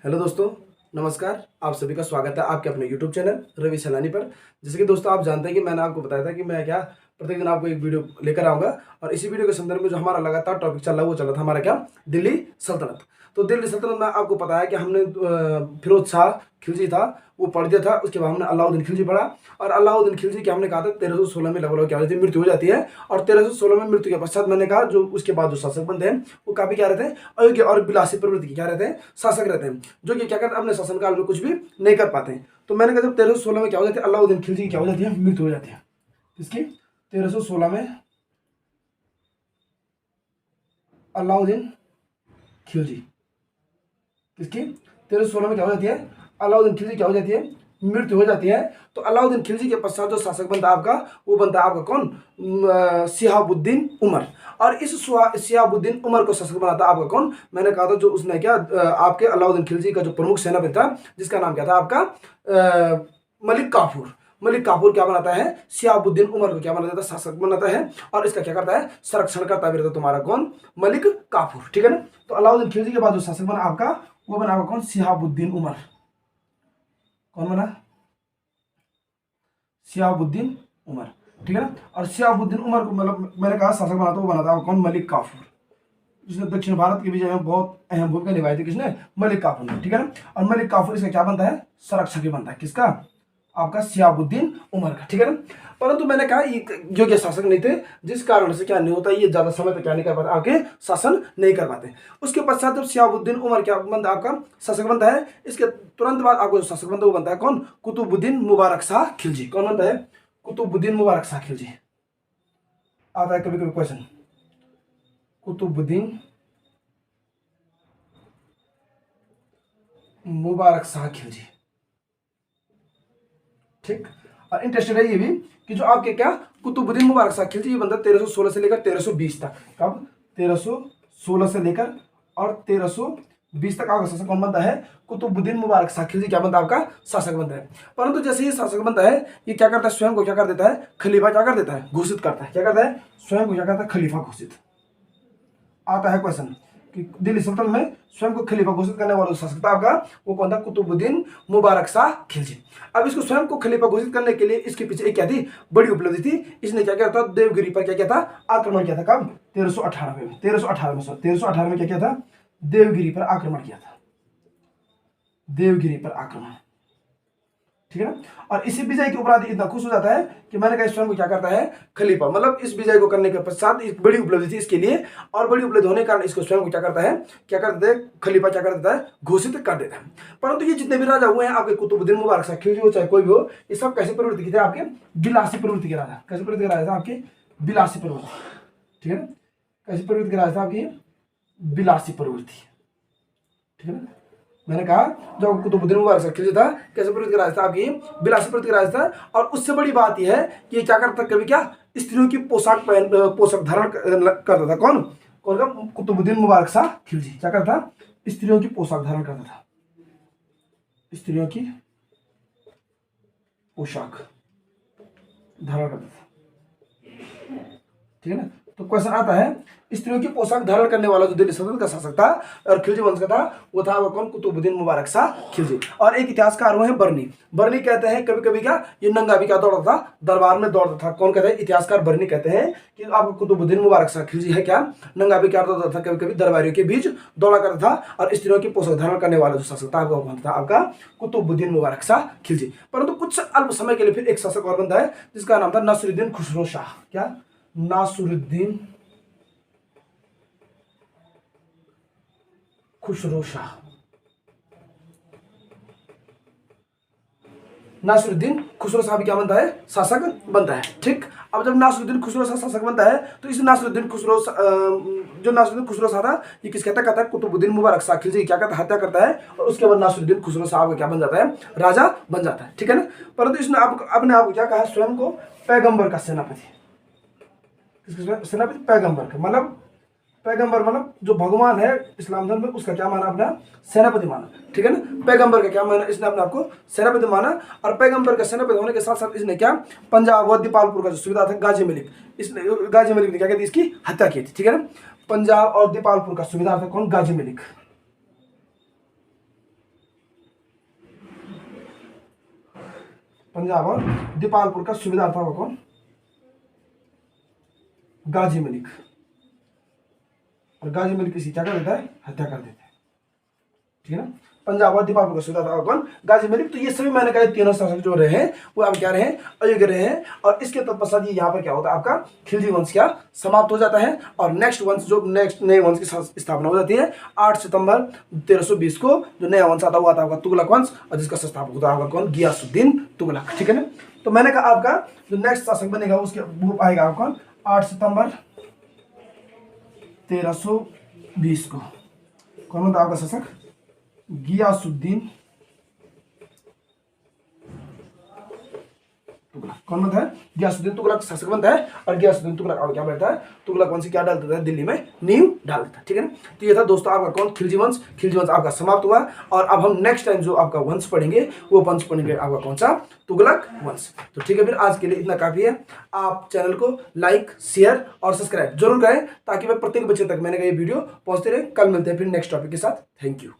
Hello दोस्तों, नमस्कार। आप सभी का स्वागत है आपके अपने यूट्यूब चैनल रवि सैलानी पर। जैसे कि दोस्तों आप जानते हैं कि मैंने आपको बताया था कि मैं क्या प्रत्येक दिन आपको एक वीडियो लेकर आऊँगा, और इसी वीडियो के संदर्भ में जो हमारा लगातार टॉपिक चल रहा है वो चल रहा था हमारा क्या, दिल्ली सल्तनत। तो दिल्ली सल्तनत में आपको पता है कि हमने फिरोज शाह खिलजी था वो पढ़ दिया था। उसके बाद हमने अलाउद्दीन खिलजी पढ़ा, और अलाउद्दीन खिलजी की हमने कहा था 1316 में लगभग क्या होती है, मृत्यु हो जाती है। और 1316 में मृत्यु के पश्चात मैंने कहा जो उसके बाद जो शासक बनते हैं वो काफी क्या रहते हैं, अयोग्य और विलासी प्रवृत्ति के क्या रहते हैं, शासक रहते हैं, जो कि क्या करते हैं अपने शासनकाल में कुछ भी नहीं कर पाते हैं। तो मैंने कहा जब 1316 में क्या हो जाती है, अलाउद्दीन खिलजी की क्या हो जाती है, मृत्यु हो जाती है। इसकी 1316 में अलाउद्दीन खिलजी, किसकी 1316 में क्या हो जाती है, अलाउद्दीन खिलजी क्या हो जाती है, मृत्यु हो जाती है। तो अलाउद्दीन खिलजी के पश्चात जो शासक बनता है आपका, वो बनता है आपका कौन, शिहाबुद्दीन उमर। और इस शिहाबुद्दीन उमर को शासक बनाता है आपका कौन, मैंने कहा था जो उसने क्या आपके अलाउद्दीन खिलजी का जो प्रमुख सेनापति था जिसका नाम क्या था आपका, मलिक काफूर। मलिक काफूर क्या बनाता है, शिहाबुद्दीन उमर को क्या बनाता है, शासक बनाता है। और इसका क्या करता है, संरक्षण करता भी रहता है तुम्हारा कौन, मलिक काफूर। ठीक है ना। तो अलाउद्दीन खिलजी के बाद जो शासक बना आपका, वो बना आपका कौन, शिहाबुद्दीन उमर। कौन बना, शिहाबुद्दीन उमर। ठीक है ना। और शिहाबुद्दीन उमर को मतलब मैंने कहा शासक बना, तो वो बना था कौन, मलिक काफूर, जिसने दक्षिण भारत की विजय में बहुत अहम भूमिका निभाई थी। किसने, मलिक काफूर ने। ठीक है ना। और मलिक काफूर इसका क्या बनता है, संरक्षक बनता है। किसका, आपका शिहाबुद्दीन उमर का। ठीक है ना। परंतु मैंने कहा ये योग्य शासक नहीं थे, जिस कारण से क्या नहीं होता, ये ज्यादा समय तक क्या नहीं कर पाते, आगे शासन नहीं कर पाते। उसके पश्चात जब शिहाबुद्दीन उमर क्या बनता है, आपका शासक बनता है, इसके तुरंत बाद आपको जो शासक बनता है वो बनता है कौन, कुतुबुद्दीन मुबारक शाह खिलजी। कौन बनता है, कुतुबुद्दीन मुबारक शाह खिलजी। आता है कभी कभी क्वेश्चन, कुतुबुद्दीन मुबारक शाह खिलजी। ठीक। और इंटरेस्टेड है ये भी कि जो आपके क्या, कुतुबुद्दीन मुबारक शाह खिलजी ये बंदा 1316 से लेकर 1320 तक, कब 1316 से लेकर और 1320 तक आपका शासक कौन बनता है, कुतुबुद्दीन मुबारक शाह खिलजी क्या बनता है, आपका शासक बनता है। परंतु जैसे ही शासक बनता है, ये क्या करता है, स्वयं को क्या कर देता है, खलीफा क्या कर देता है, घोषित करता है। क्या करता है, स्वयं को क्या करता है, खलीफा घोषित। आता है क्वेश्चन कि दिल्ली सल्तनत में स्वयं को खलीफा घोषित करने वाला शासक था आपका, वो कौन था, कुतुबुद्दीन मुबारक शाह खिलजी। अब इसको स्वयं को खलीफा घोषित करने के लिए इसके पीछे एक क्या थी, बड़ी उपलब्धि थी। इसने क्या किया था, देवगिरी पर क्या किया था, आक्रमण किया था। कब, 1318 में, 1318 में क्या किया था, देवगिरी पर आक्रमण किया था, देवगिरी पर आक्रमण। ठीक है ना। और इसी विजय के उपरांत इतना खुश हो जाता है कि मैंने कहा स्वयं को क्या करता है, खलीफा। मतलब इस विजय को करने के पश्चात एक बड़ी उपलब्धि थी इसके लिए, और बड़ी उपलब्धि होने के कारण इसको स्वयं को क्या करता है, क्या कर देता है, खलीफा क्या कर देता है, घोषित कर देता है। परंतु ये जितने भी राजा हुए हैं आपके, कुतुबुद्दीन मुबारक शाह खिलजी हो चाहे कोई भी हो, ये सब कैसी प्रवृत्ति के थे, आपके विलासी प्रवृत्ति के राजा। कैसी प्रवृत्ति के राजा था, आपके विलासी प्रवृत्ति। ठीक है ना। कैसी प्रवृत्ति के राजा था, आपकी विलासी प्रवृत्ति। ठीक है ना। मैंने कहा जो कुतुबुद्दीन मुबारक शाह खिलजी था, कैसे प्रवृत्ति का राजा था, आपकी विलासी प्रवृत्ति का राजा था। और उससे बड़ी बात यह है कि क्या करता था, कभी क्या स्त्रियों की पोशाक धारण करता था। कौन, कौन का, कुतुबुद्दीन मुबारक शाह खिलजी क्या करता था, स्त्रियों की पोशाक धारण करता था, स्त्रियों की पोशाक धारण करता था। ठीक है ना। तो क्वेश्चन आता है, स्त्रियों की पोशाक धारण करने वाला जो दिल्ली सल्तनत का शासक था और खिलजी वंश का था, वो था वो कौन, कुतुबुद्दीन मुबारक शाह खिलजी। और एक इतिहासकार वो है बर्नी। बर्नी कहते हैं कभी कभी क्या, ये नंगा भी क्या दौड़ता था, दरबार में दौड़ता था। कौन कहते हैं, इतिहासकार बर्नी कहते हैं कि आपको कुतुबुद्दीन मुबारक शाह खिलजी है क्या, नंगा भी क्या दौड़ता था, कभी कभी दरबारियों के बीच दौड़ा करता था। और स्त्रियों की पोशाक धारण करने वाला जो शासक था था आपका कुतुबुद्दीन मुबारक शाह खिलजी। परंतु कुछ अल्प समय के लिए फिर एक शासक और बनता है जिसका नाम था नासिरुद्दीन खुसरो शाह। क्या, नासिरुद्दीन खुसरो शाह। नासिरुद्दीन खुसरो शाह भी क्या बनता है, शासक बनता है। ठीक। अब जब नासिरुद्दीन खुसरो शाह शासक बनता है, तो इस नासिरुद्दीन खुसरो जो नासिरुद्दीन खुसरो शाह था, ये किस कहता है, कुतुबुद्दीन मुबारक शाह खिलजी क्या करता है, हत्या करता है। और उसके बाद नासिरुद्दीन खुसरो शाह क्या बन जाता है, राजा बन जाता है। ठीक है ना। परंतु इसने अपने आप को क्या कहा, स्वयं को पैगंबर का सेनापति। सेनापति पैगंबर का मतलब, पैगंबर मतलब जो भगवान है इस्लाम धर्म में, उसका क्या माना, अपना सेनापति माना। ठीक है ना। पैगंबर का क्या माना, इसने अपने आपको सेनापति माना। और पैगंबर का सेनापति होने के साथ साथ इसने क्या, पंजाब व दीपालपुर का जो सुविधा था गाजी मलिक, इसने गाजी मलिक ने क्या कहती, इसकी हत्या की थी। ठीक है ना। पंजाब और दीपालपुर का सुविधा था कौन, गाजी मलिक। पंजाब और दीपालपुर का सूबेदार था वो कौन? गाजी मलिक। और गाजी मलिक किसी क्या कर देता है? हत्या कर देता है, ठीक है ना। पंजाब और दीपालपुर का सूबेदार था कौन? गाजी मलिक। तो ये सभी मैंने कहा तीनों शासक जो रहे हैं वो आप क्या रहे? अयोग्य रहे हैं। और इसके तत्पश्चात यहाँ पर क्या होता है? आपका खिलजी वंश क्या समाप्त हो जाता है और नेक्स्ट वंश जो नेक्स्ट नए वंश की स्थापना हो जाती है 8 सितंबर 1320 को। जो नया वंश आता हुआ था आपका तुगलक वंश, और जिसका संस्थापक होता है कौन? गियासुद्दीन तुगलक, ठीक है ना। तो मैंने कहा आपका जो नेक्स्ट शासक बनेगा उसके वो आएगा आपका 8 सितंबर 1320 को। कौन होता है आपका शासक? गियासुद्दीन तुगलक। कौन बनता है? गियासुद्दीन तुगलक शासक बनता है। और गियासुद्दीन तुगलक अब क्या बैठता है? तुगलक वंश क्या डाल देता है? दिल्ली में नींव डाल देता है, ठीक है ना। तो ये था दोस्तों आपका कौन? खिलजी वंश। खिलजी वंश आपका समाप्त हुआ। और अब हम नेक्स्ट टाइम जो आपका वंश पढ़ेंगे वो वंश पढ़ेंगे आपका कौन सा? तुगलक वंश। तो ठीक है, फिर आज के लिए इतना काफी है। आप चैनल को लाइक, शेयर और सब्सक्राइब जरूर करें ताकि मैं प्रत्येक बच्चे तक मैंने कहा ये वीडियो पहुंचते रहे। कल मिलते हैं फिर नेक्स्ट टॉपिक के साथ। Thank you.